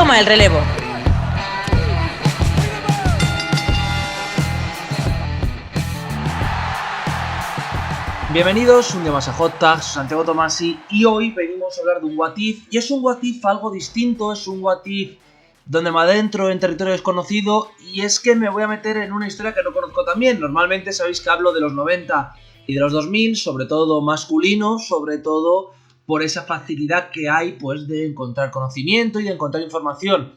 toma el relevo. Bienvenidos un día más a Hot Tag, soy Santiago Tomasi y hoy venimos a hablar de un What If, y es un What If algo distinto, es un What If donde me adentro en territorio desconocido, y es que me voy a meter en una historia que no conozco tan bien. Normalmente sabéis que hablo de los 90 y de los 2000, sobre todo masculino, sobre todo por esa facilidad que hay pues de encontrar conocimiento y de encontrar información.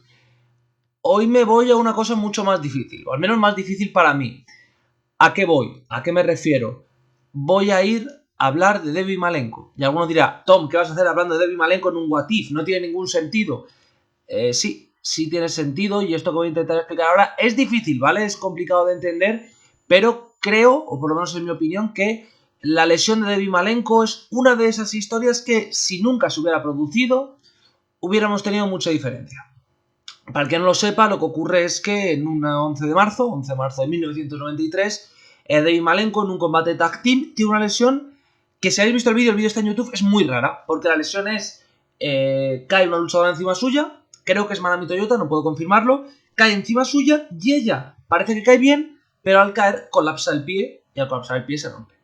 Hoy me voy a una cosa mucho más difícil, o al menos más difícil para mí. ¿A qué voy? ¿A qué me refiero? Voy a ir a hablar de Debbie Malenko. Y alguno dirá, Tom, ¿qué vas a hacer hablando de Debbie Malenko en un What If? No tiene ningún sentido. Sí tiene sentido, y esto que voy a intentar explicar ahora es difícil, ¿vale? Es complicado de entender, pero creo, o por lo menos en mi opinión, que la lesión de Debbie Malenko es una de esas historias que, si nunca se hubiera producido, hubiéramos tenido mucha diferencia. Para el que no lo sepa, lo que ocurre es que en un 11 de marzo de 1993, Debbie Malenko en un combate tag team tiene una lesión que, si habéis visto el vídeo está en YouTube, es muy rara, porque la lesión es, cae una luchadora encima suya, creo que es Manami Toyota, no puedo confirmarlo, cae encima suya y ella parece que cae bien, pero al caer colapsa el pie, y al colapsar el pie se rompe.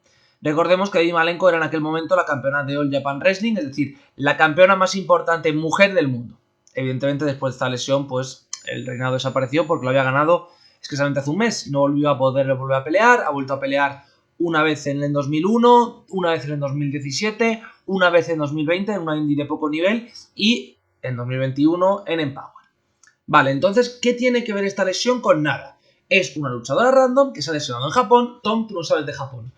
Recordemos que Debbie Malenko era en aquel momento la campeona de All Japan Wrestling, es decir, la campeona más importante mujer del mundo. Evidentemente, después de esta lesión, pues el reinado desapareció porque lo había ganado escasamente hace un mes y no volvió a poder volver a pelear. Ha vuelto a pelear una vez en el 2001, una vez en el 2017, una vez en 2020 en una indie de poco nivel y en 2021 en Empower. Vale, entonces, ¿qué tiene que ver esta lesión con nada? Es una luchadora random que se ha lesionado en Japón. Tom, tú no sabes de Japón.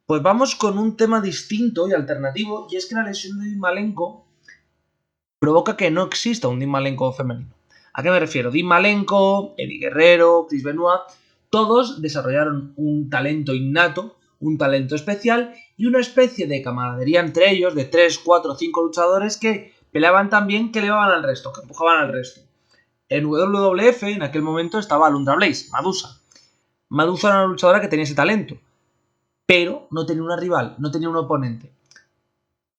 Pues vamos con un tema distinto y alternativo, y es que la lesión de Debbie Malenko provoca que no exista un Dean Malenko femenino. ¿A qué me refiero? Dean Malenko, Eddie Guerrero, Chris Benoit, todos desarrollaron un talento innato, un talento especial y una especie de camaradería entre ellos, de 3, 4, 5 luchadores que peleaban tan bien que elevaban al resto, que empujaban al resto. En WWF en aquel momento estaba Alundra Blaze, Madusa. Madusa era una luchadora que tenía ese talento, pero no tenía una rival, no tenía un oponente.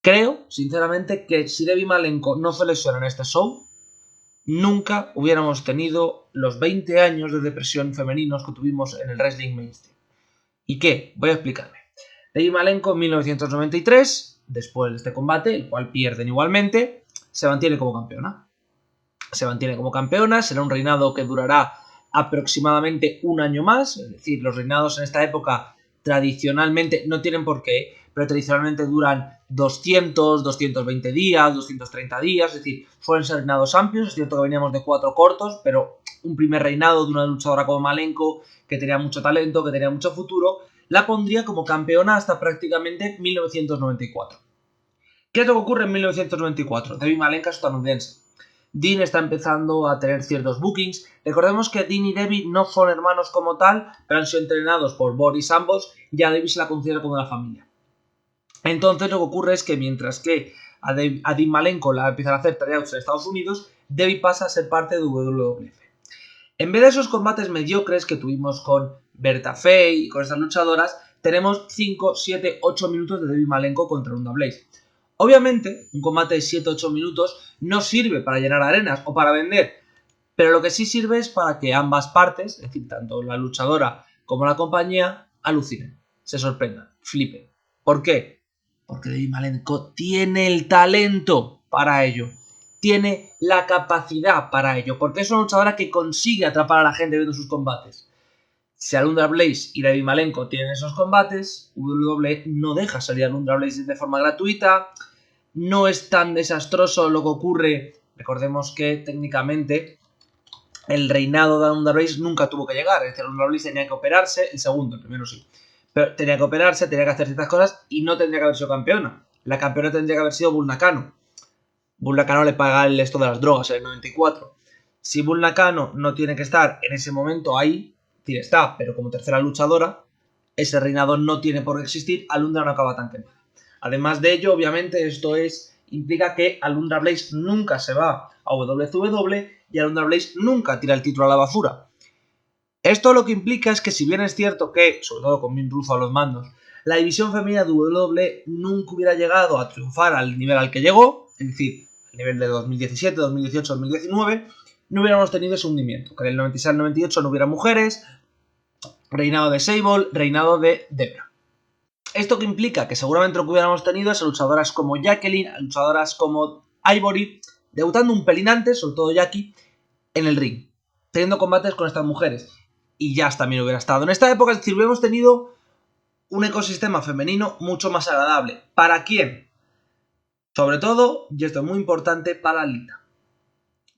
Creo, sinceramente, que si Debbie Malenko no se lesiona en este show, nunca hubiéramos tenido los 20 años de depresión femeninos que tuvimos en el wrestling mainstream. ¿Y qué? Voy a explicarme. Debbie Malenko en 1993, después de este combate, el cual pierden igualmente, se mantiene como campeona. Será un reinado que durará aproximadamente un año más, es decir, los reinados en esta época tradicionalmente, no tienen por qué, pero tradicionalmente duran 200, 220 días, 230 días, es decir, suelen ser reinados amplios. Es cierto que veníamos de 4 cortos, pero un primer reinado de una luchadora como Malenko, que tenía mucho talento, que tenía mucho futuro, la pondría como campeona hasta prácticamente 1994. ¿Qué es lo que ocurre en 1994? Debbie Malenko es estadounidense. Dean está empezando a tener ciertos bookings. Recordemos que Dean y Debbie no son hermanos como tal, pero han sido entrenados por Boris ambos, y a Debbie se la considera como una familia. Entonces lo que ocurre es que mientras que a Dean Malenko la empiezan a hacer tryouts en Estados Unidos, Debbie pasa a ser parte de WWF. En vez de esos combates mediocres que tuvimos con Berta Faye y con estas luchadoras, tenemos 5, 7, 8 minutos de Debbie Malenko contra Alundra Blaze. Obviamente, un combate de 7-8 minutos no sirve para llenar arenas o para vender, pero lo que sí sirve es para que ambas partes, es decir, tanto la luchadora como la compañía, alucinen, se sorprendan, flipen. ¿Por qué? Porque Debbie Malenko tiene el talento para ello, tiene la capacidad para ello, porque es una luchadora que consigue atrapar a la gente viendo sus combates. Si Alundra Blaze y Debbie Malenko tienen esos combates, WWE no deja salir a Alundra Blaze de forma gratuita. No es tan desastroso lo que ocurre. Recordemos que técnicamente el reinado de Alundra Blaze nunca tuvo que llegar. Es decir, Alundra Blaze tenía que operarse, el primero sí. Pero tenía que operarse, tenía que hacer ciertas cosas y no tendría que haber sido campeona. La campeona tendría que haber sido Bull Nakano. Bull Nakano le paga el esto de las drogas en el 94. Si Bull Nakano no tiene que estar en ese momento ahí, está, pero como tercera luchadora, ese reinado no tiene por qué existir. Alundra no acaba tan quemada. Además de ello, obviamente, esto implica que Alundra Blaze nunca se va a WCW y Alundra Blaze nunca tira el título a la basura. Esto lo que implica es que, si bien es cierto que, sobre todo con Vin Russo a los mandos, la división femenina de WWE nunca hubiera llegado a triunfar al nivel al que llegó, es decir, a nivel de 2017, 2018, 2019, no hubiéramos tenido ese hundimiento. Que en el 96 al 98 no hubiera mujeres, reinado de Sable, reinado de Debra. ¿Esto que implica? Que seguramente lo que hubiéramos tenido es a luchadoras como Jacqueline, a luchadoras como Ivory, debutando un pelín antes, sobre todo Jackie, en el ring, teniendo combates con estas mujeres. Y Jazz también hubiera estado en esta época, es decir, hubiéramos tenido un ecosistema femenino mucho más agradable. ¿Para quién? Sobre todo, y esto es muy importante, para Lita.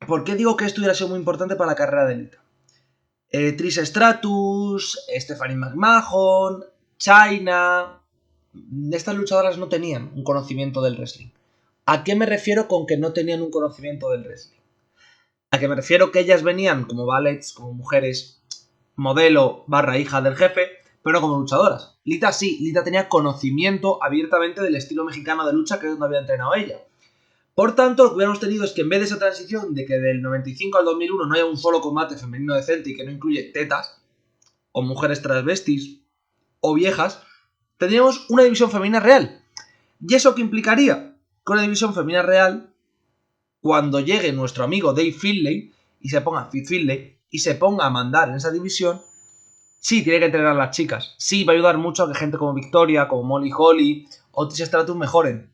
¿Por qué digo que esto hubiera sido muy importante para la carrera de Lita? Trish Stratus, Stephanie McMahon, Chyna... Estas luchadoras no tenían un conocimiento del wrestling. ¿A qué me refiero con que no tenían un conocimiento del wrestling? A que me refiero que ellas venían como ballets, como mujeres modelo / hija del jefe, pero no como luchadoras. Lita sí, Lita tenía conocimiento abiertamente del estilo mexicano de lucha que es donde había entrenado ella. Por tanto, lo que hubiéramos tenido es que en vez de esa transición de que del 95 al 2001 no haya un solo combate femenino decente y que no incluye tetas, o mujeres transvestis, o viejas, tendríamos una división femenina real. ¿Y eso qué implicaría? Con la división femenina real, cuando llegue nuestro amigo Dave Finlay y se ponga y se ponga a mandar en esa división, sí, tiene que entrenar a las chicas. Sí, va a ayudar mucho a que gente como Victoria, como Molly Holly o Trish Stratus mejoren.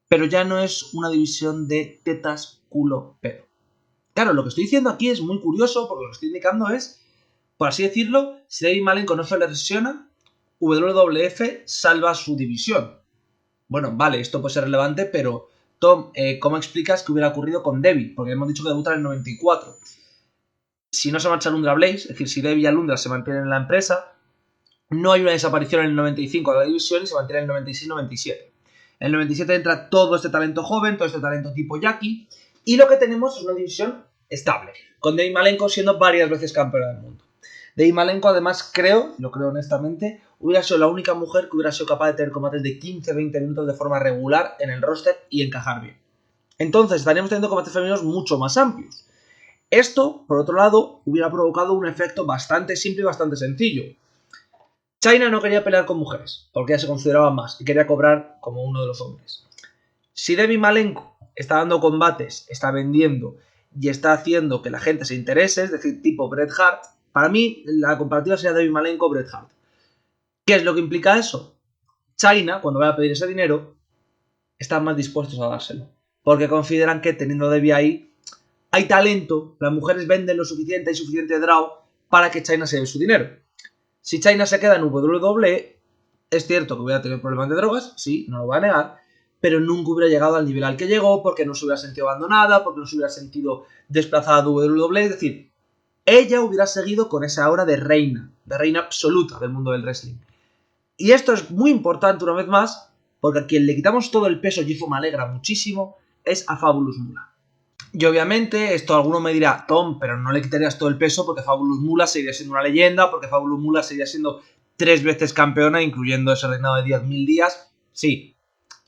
Pero ya no es una división de tetas, culo, pelo. Claro, lo que estoy diciendo aquí es muy curioso porque lo que estoy indicando es, por así decirlo, si Debbie Malenko no se lesiona, WWF salva su división. Bueno, vale, esto puede ser relevante, pero Tom, ¿cómo explicas que hubiera ocurrido con Debbie? Porque hemos dicho que debuta en el 94. Si no se marcha Alundra Blaze, es decir, si Debbie y Alundra se mantienen en la empresa, no hay una desaparición en el 95 de la división y se mantiene en el 96-97. En el 97 entra todo este talento joven, todo este talento tipo Jackie, y lo que tenemos es una división estable, con Debbie Malenko siendo varias veces campeona del mundo. Debbie Malenko, además, lo creo honestamente, hubiera sido la única mujer que hubiera sido capaz de tener combates de 15-20 minutos de forma regular en el roster y encajar bien. Entonces, estaríamos teniendo combates femeninos mucho más amplios. Esto, por otro lado, hubiera provocado un efecto bastante simple y bastante sencillo. Chyna no quería pelear con mujeres, porque ella se consideraba más y quería cobrar como uno de los hombres. Si Debbie Malenko está dando combates, está vendiendo y está haciendo que la gente se interese, es decir, tipo Bret Hart, para mí la comparativa sería Debbie Malenko-Bret Hart. ¿Qué es lo que implica eso? Chyna, cuando vaya a pedir ese dinero, están más dispuestos a dárselo, porque consideran que teniendo a Debbie ahí, hay talento, las mujeres venden lo suficiente, hay suficiente draw para que Chyna se lleve su dinero. Si Chyna se queda en WWE, es cierto que hubiera tenido problemas de drogas, sí, no lo voy a negar, pero nunca hubiera llegado al nivel al que llegó, porque no se hubiera sentido abandonada, porque no se hubiera sentido desplazada de WWE, es decir, ella hubiera seguido con esa aura de reina absoluta del mundo del wrestling. Y esto es muy importante una vez más, porque a quien le quitamos todo el peso, y eso me alegra muchísimo, es a Fabulous Moolah. Y obviamente, esto alguno me dirá, Tom, pero no le quitarías todo el peso porque Fabulous Moolah seguiría siendo una leyenda, porque Fabulous Moolah seguiría siendo 3 veces campeona, incluyendo ese reinado de 10.000 días. Sí,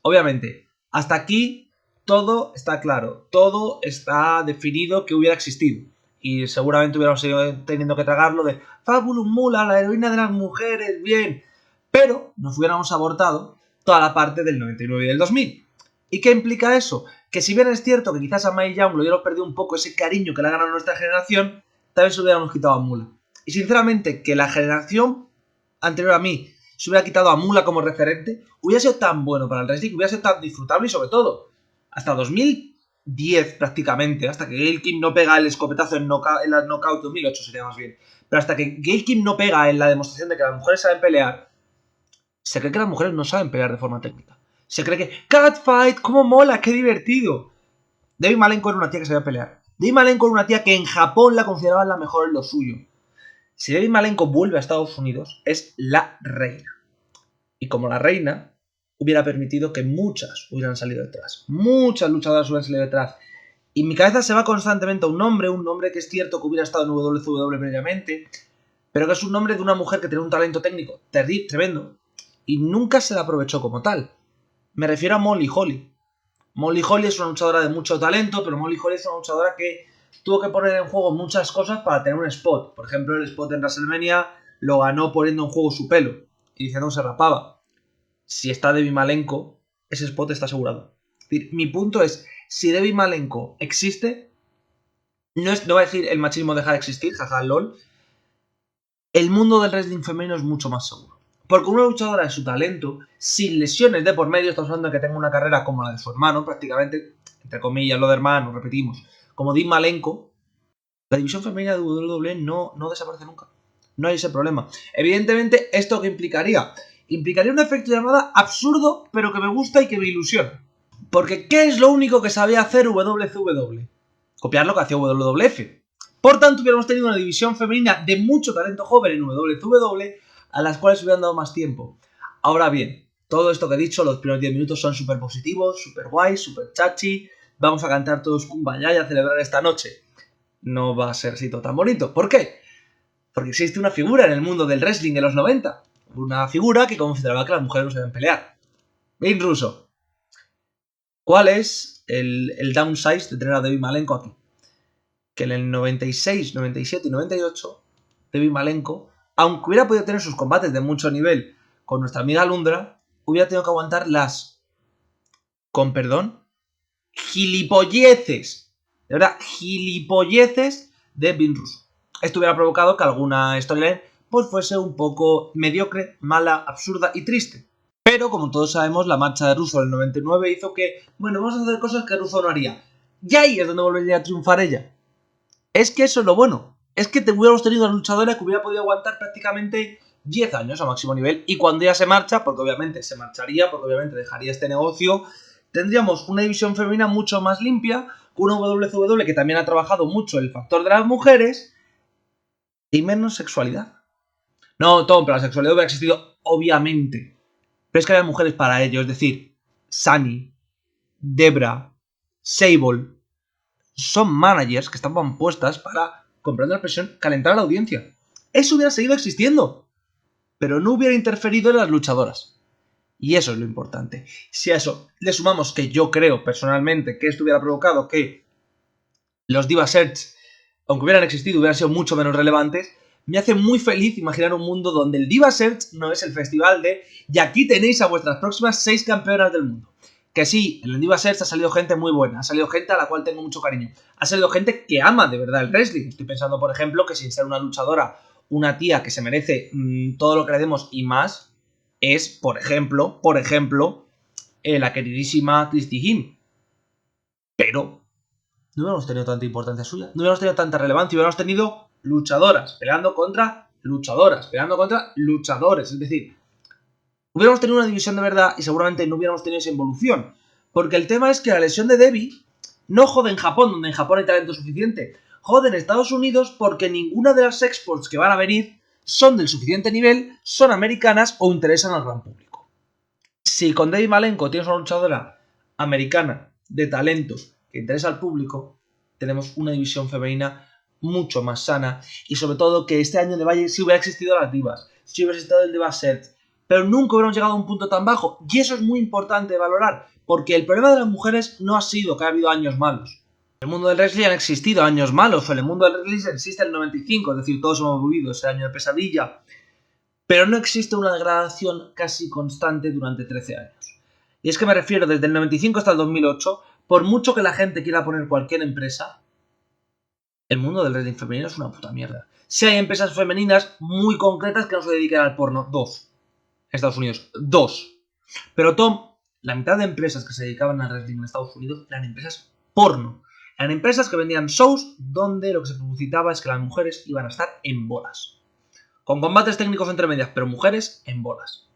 obviamente, hasta aquí todo está claro, todo está definido que hubiera existido. Y seguramente hubiéramos seguido teniendo que tragarlo de Fabulous Moolah, la heroína de las mujeres, bien. Pero nos hubiéramos abortado toda la parte del 99 y del 2000. ¿Y qué implica eso? Que si bien es cierto que quizás a Mae Young lo hubiéramos perdido un poco ese cariño que le ha ganado a nuestra generación, también se lo hubiéramos quitado a Moolah. Y sinceramente, que la generación anterior a mí se hubiera quitado a Moolah como referente, hubiera sido tan bueno para el wrestling, hubiera sido tan disfrutable y sobre todo, hasta 2010 prácticamente, hasta que Gail Kim no pega el escopetazo en la Knockout 2008 sería más bien, pero hasta que Gail Kim no pega en la demostración de que las mujeres saben pelear, se cree que las mujeres no saben pelear de forma técnica. Se cree que Catfight, cómo mola, qué divertido. Debbie Malenko era una tía que sabía pelear. Debbie Malenko era una tía que en Japón la consideraban la mejor en lo suyo. Si Debbie Malenko vuelve a Estados Unidos, es la reina. Y como la reina, hubiera permitido que muchas hubieran salido detrás. Muchas luchadoras hubieran salido detrás. Y mi cabeza se va constantemente a un nombre que es cierto que hubiera estado en WCW previamente, pero que es un nombre de una mujer que tiene un talento técnico tremendo. Y nunca se la aprovechó como tal. Me refiero a Molly Holly. Molly Holly es una luchadora de mucho talento, pero Molly Holly es una luchadora que tuvo que poner en juego muchas cosas para tener un spot. Por ejemplo, el spot en WrestleMania lo ganó poniendo en juego su pelo y diciendo que se rapaba. Si está Debbie Malenko, ese spot está asegurado. Es decir, mi punto es, si Debbie Malenko existe, no va a decir el machismo deja de existir, jaja, lol, el mundo del wrestling femenino es mucho más seguro. Porque una luchadora de su talento, sin lesiones de por medio, estamos hablando de que tenga una carrera como la de su hermano, prácticamente, entre comillas, lo de hermano, repetimos, como Dean Malenko, la división femenina de WWE no desaparece nunca. No hay ese problema. Evidentemente, ¿esto qué implicaría? Implicaría un efecto de llamada absurdo, pero que me gusta y que me ilusiona. Porque ¿qué es lo único que sabía hacer WCW? Copiar lo que hacía WWF. Por tanto, hubiéramos tenido una división femenina de mucho talento joven en WCW, a las cuales hubieran dado más tiempo. Ahora bien, todo esto que he dicho, los primeros 10 minutos son súper positivos, súper guays, súper chachi. Vamos a cantar todos Kumbaya y a celebrar esta noche. No va a ser así todo tan bonito. ¿Por qué? Porque existe una figura en el mundo del wrestling de los 90. Una figura que consideraba que las mujeres no se deben pelear. Vince Russo. ¿Cuál es el downsize de tener a Debbie Malenko aquí? Que en el 96, 97 y 98, Debbie Malenko, aunque hubiera podido tener sus combates de mucho nivel con nuestra amiga Lundra, hubiera tenido que aguantar las, con perdón, gilipolleces, de verdad, gilipolleces de Vince Russo. Esto hubiera provocado que alguna storyline pues fuese un poco mediocre, mala, absurda y triste. Pero, como todos sabemos, la marcha de Russo en el 99 hizo que, bueno, vamos a hacer cosas que Russo no haría. Y ahí es donde volvería a triunfar ella. Es que eso es lo bueno. Es que hubiéramos tenido una luchadora que hubiera podido aguantar prácticamente 10 años a máximo nivel. Y cuando ella se marcha, porque obviamente se marcharía, porque obviamente dejaría este negocio, tendríamos una división femenina mucho más limpia, con una WCW que también ha trabajado mucho el factor de las mujeres y menos sexualidad. No, Tom, pero la sexualidad hubiera existido, obviamente. Pero es que había mujeres para ello, es decir, Sunny, Debra, Sable, son managers que estaban puestas para, comprando la presión, calentar a la audiencia. Eso hubiera seguido existiendo, pero no hubiera interferido en las luchadoras. Y eso es lo importante. Si a eso le sumamos que yo creo personalmente que esto hubiera provocado que los Diva Search, aunque hubieran existido, hubieran sido mucho menos relevantes, me hace muy feliz imaginar un mundo donde el Diva Search no es el festival de y aquí tenéis a vuestras próximas 6 campeonas del mundo. Que sí, en el Diva Search ha salido gente muy buena, ha salido gente a la cual tengo mucho cariño, ha salido gente que ama de verdad el wrestling. Estoy pensando, por ejemplo, que sin ser una luchadora, una tía que se merece todo lo que le demos y más, es, por ejemplo, la queridísima Christy Hemme. Pero no hubiéramos tenido tanta importancia suya, no hubiéramos tenido tanta relevancia, hubiéramos tenido luchadoras peleando contra luchadoras, peleando contra luchadores, es decir, hubiéramos tenido una división de verdad y seguramente no hubiéramos tenido esa involución, porque el tema es que la lesión de Debbie no jode en Japón, donde en Japón hay talento suficiente, jode en Estados Unidos porque ninguna de las exports que van a venir son del suficiente nivel, son americanas o interesan al gran público. Si con Debbie Malenko tienes una luchadora americana de talentos que interesa al público, tenemos una división femenina mucho más sana y sobre todo que este año de Valle sí hubiera existido las divas, sí hubiera existido el Diva Set, pero nunca hubiéramos llegado a un punto tan bajo y eso es muy importante de valorar porque el problema de las mujeres no ha sido que ha habido años malos. En el mundo del wrestling han existido años malos, en el mundo del wrestling existe el 95, es decir, todos hemos vivido ese año de pesadilla, pero no existe una degradación casi constante durante 13 años. Y es que me refiero desde el 95 hasta el 2008, por mucho que la gente quiera poner cualquier empresa, el mundo del wrestling femenino es una puta mierda. Si hay empresas femeninas muy concretas que no se dedican al porno, 2. Estados Unidos, 2. Pero Tom, la mitad de empresas que se dedicaban al wrestling en Estados Unidos eran empresas porno. Eran empresas que vendían shows donde lo que se publicitaba es que las mujeres iban a estar en bolas. Con combates técnicos entre medias, pero mujeres en bolas.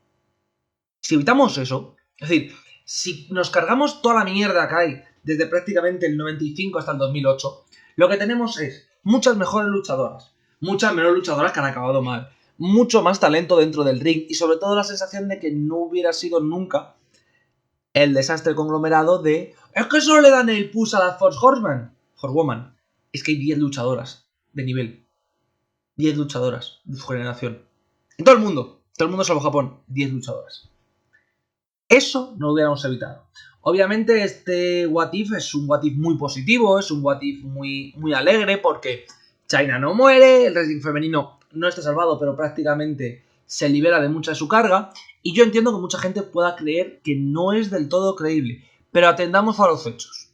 Si evitamos eso, es decir, si nos cargamos toda la mierda que hay desde prácticamente el 95 hasta el 2008, lo que tenemos es muchas mejores luchadoras, muchas menos luchadoras que han acabado mal, mucho más talento dentro del ring y sobre todo la sensación de que no hubiera sido nunca el desastre conglomerado de es que solo le dan el push a las Force Horsewoman. Es que hay 10 luchadoras de nivel. 10 luchadoras de su generación. En todo el mundo salvo Japón, 10 luchadoras. Eso no lo hubiéramos evitado. Obviamente este What If es un What If muy positivo, es un What If muy, muy alegre porque China no muere, el wrestling femenino no está salvado, pero prácticamente se libera de mucha de su carga. Y yo entiendo que mucha gente pueda creer que no es del todo creíble. Pero atendamos a los hechos.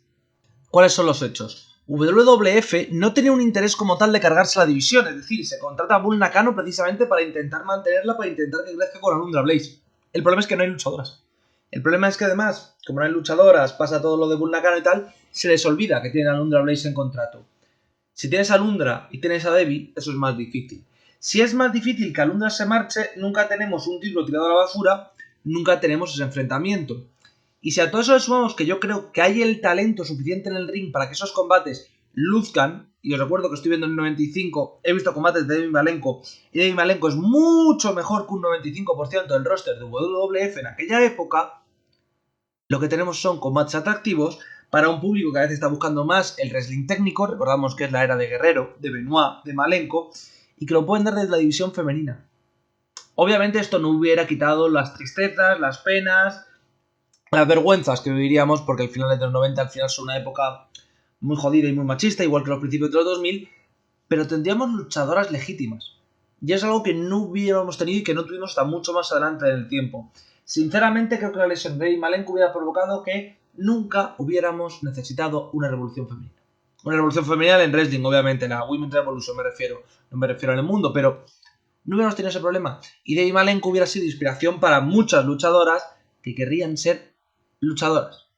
¿Cuáles son los hechos? WWF no tenía un interés como tal de cargarse la división, es decir, se contrata a Bull Nakano precisamente para intentar mantenerla, para intentar que crezca con Alundra Blaze. El problema es que no hay luchadoras. El problema es que además, como no hay luchadoras, pasa todo lo de Bull Nakano y tal, se les olvida que tienen a Alundra Blaze en contrato. Si tienes a Alundra y tienes a Debbie, eso es más difícil. Si es más difícil que Alundra se marche, nunca tenemos un título tirado a la basura, nunca tenemos ese enfrentamiento. Y si a todo eso le sumamos que yo creo que hay el talento suficiente en el ring para que esos combates luzcan, y os recuerdo que estoy viendo en el 95, he visto combates de Debbie Malenko, y Debbie Malenko es mucho mejor que un 95% del roster de WWF en aquella época, lo que tenemos son combates atractivos para un público que a veces está buscando más el wrestling técnico, recordamos que es la era de Guerrero, de Benoit, de Malenko, y que lo pueden dar desde la división femenina. Obviamente esto no hubiera quitado las tristezas, las penas, las vergüenzas que viviríamos, porque el final de los 90 al final son una época muy jodida y muy machista, igual que los principios de los 2000, pero tendríamos luchadoras legítimas. Y es algo que no hubiéramos tenido y que no tuvimos hasta mucho más adelante en el tiempo. Sinceramente creo que la lesión de Debbie Malenko hubiera provocado que nunca hubiéramos necesitado una revolución femenina. Una revolución femenina en wrestling, obviamente, la Women's Revolution me refiero, no me refiero en el mundo, pero no hubiéramos tenido ese problema. Y Debbie Malenko hubiera sido inspiración para muchas luchadoras que querrían ser luchadoras.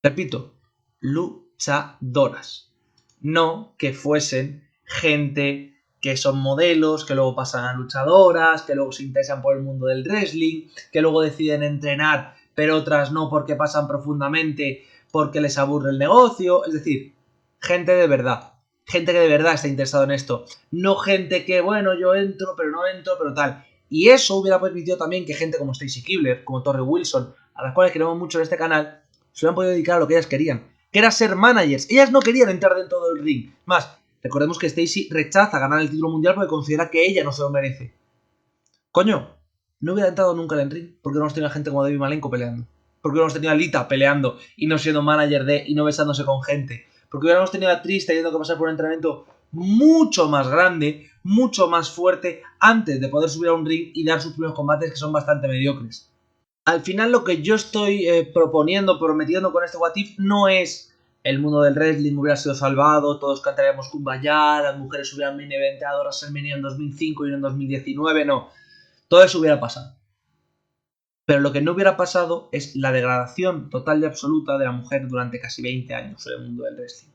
Repito, luchadoras. No que fuesen gente que son modelos, que luego pasan a luchadoras, que luego se interesan por el mundo del wrestling, que luego deciden entrenar, pero otras no porque pasan profundamente, porque les aburre el negocio. Es decir, gente de verdad. Gente que de verdad está interesada en esto. No gente que, bueno, yo entro, pero no entro, pero tal. Y eso hubiera permitido también que gente como Stacy Keibler, como Torrie Wilson, a las cuales queremos mucho en este canal, se hubieran podido dedicar a lo que ellas querían, que era ser managers. Ellas no querían entrar dentro del ring. Más, recordemos que Stacy rechaza ganar el título mundial porque considera que ella no se lo merece. Coño, no hubiera entrado nunca en el ring porque no hemos tenido a gente como Debbie Malenko peleando. Porque no hemos tenido a Lita peleando y no siendo manager de y no besándose con gente. Porque hubiéramos tenido a Trish teniendo que pasar por un entrenamiento mucho más grande, mucho más fuerte, antes de poder subir a un ring y dar sus primeros combates que son bastante mediocres. Al final lo que yo estoy prometiendo con este What If no es el mundo del wrestling hubiera sido salvado, todos cantaríamos Kumbaya, las mujeres hubieran main eventado WrestleMania en 2005 y no en 2019, no. Todo eso hubiera pasado. Pero lo que no hubiera pasado es la degradación total y absoluta de la mujer durante casi 20 años en el mundo del wrestling.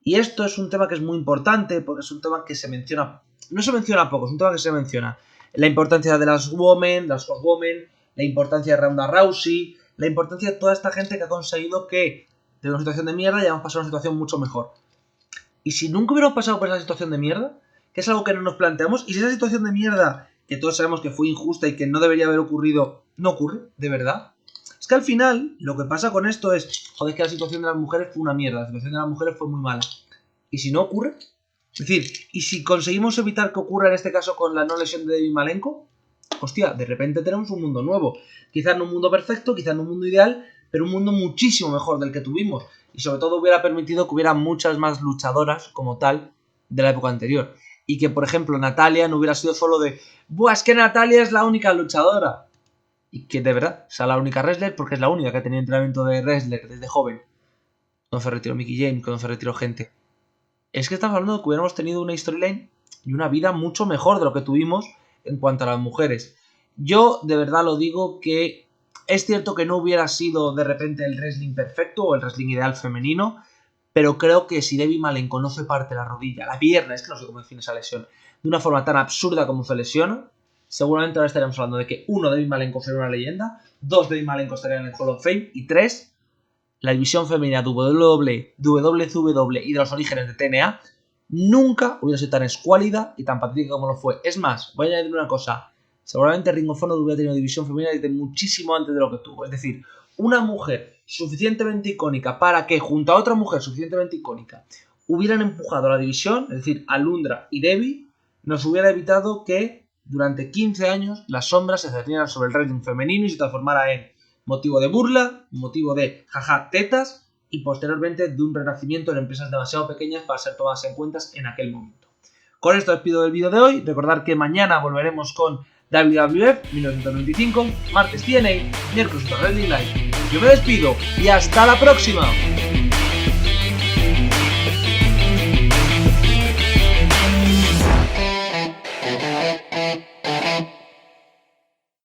Y esto es un tema que es muy importante porque es un tema que se menciona, no se menciona poco, es un tema que se menciona. La importancia de las women, las horsewomen, la importancia de Ronda Rousey, la importancia de toda esta gente que ha conseguido que de una situación de mierda ya hemos pasado a una situación mucho mejor. Y si nunca hubiéramos pasado por esa situación de mierda, que es algo que no nos planteamos, y si esa situación de mierda, que todos sabemos que fue injusta y que no debería haber ocurrido, no ocurre, de verdad. Es que al final, lo que pasa con esto es, joder, que la situación de las mujeres fue una mierda, la situación de las mujeres fue muy mala. ¿Y si no ocurre? Es decir, ¿y si conseguimos evitar que ocurra en este caso con la no lesión de Debbie Malenko? Hostia, de repente tenemos un mundo nuevo. Quizás no un mundo perfecto, quizás no un mundo ideal, pero un mundo muchísimo mejor del que tuvimos. Y sobre todo hubiera permitido que hubiera muchas más luchadoras como tal de la época anterior. Y que, por ejemplo, Natalia no hubiera sido solo de ¡buah, es que Natalia es la única luchadora! Y que de verdad sea la única wrestler porque es la única que ha tenido entrenamiento de wrestler desde joven. Cuando se retiró Mickie James, cuando se retiró gente. Es que estamos hablando de que hubiéramos tenido una storyline y una vida mucho mejor de lo que tuvimos en cuanto a las mujeres. Yo de verdad lo digo que es cierto que no hubiera sido de repente el wrestling perfecto o el wrestling ideal femenino, pero creo que si Debbie Malenko no se parte la rodilla, la pierna, es que no sé cómo define esa lesión, de una forma tan absurda como se lesiona, seguramente ahora estaríamos hablando de que 1. Debbie Malenko sería una leyenda, 2. Debbie Malenko estaría en el Hall of Fame y 3. La división femenina WWE, WCW y de los orígenes de TNA nunca hubiera sido tan escuálida y tan patética como lo fue. Es más, voy a añadir una cosa. Seguramente Ring of Honor hubiera tenido división femenina desde muchísimo antes de lo que tuvo. Es decir, una mujer suficientemente icónica para que junto a otra mujer suficientemente icónica hubieran empujado a la división, es decir, Alundra y Debbie, nos hubiera evitado que durante 15 años las sombras se cernieran sobre el wrestling femenino y se transformara en motivo de burla, motivo de jaja tetas y posteriormente de un renacimiento en empresas demasiado pequeñas para ser tomadas en cuenta en aquel momento. Con esto despido del vídeo de hoy. Recordar que mañana volveremos con WWF 1995, martes TNA, miércoles Wrestling Live. Yo me despido y hasta la próxima.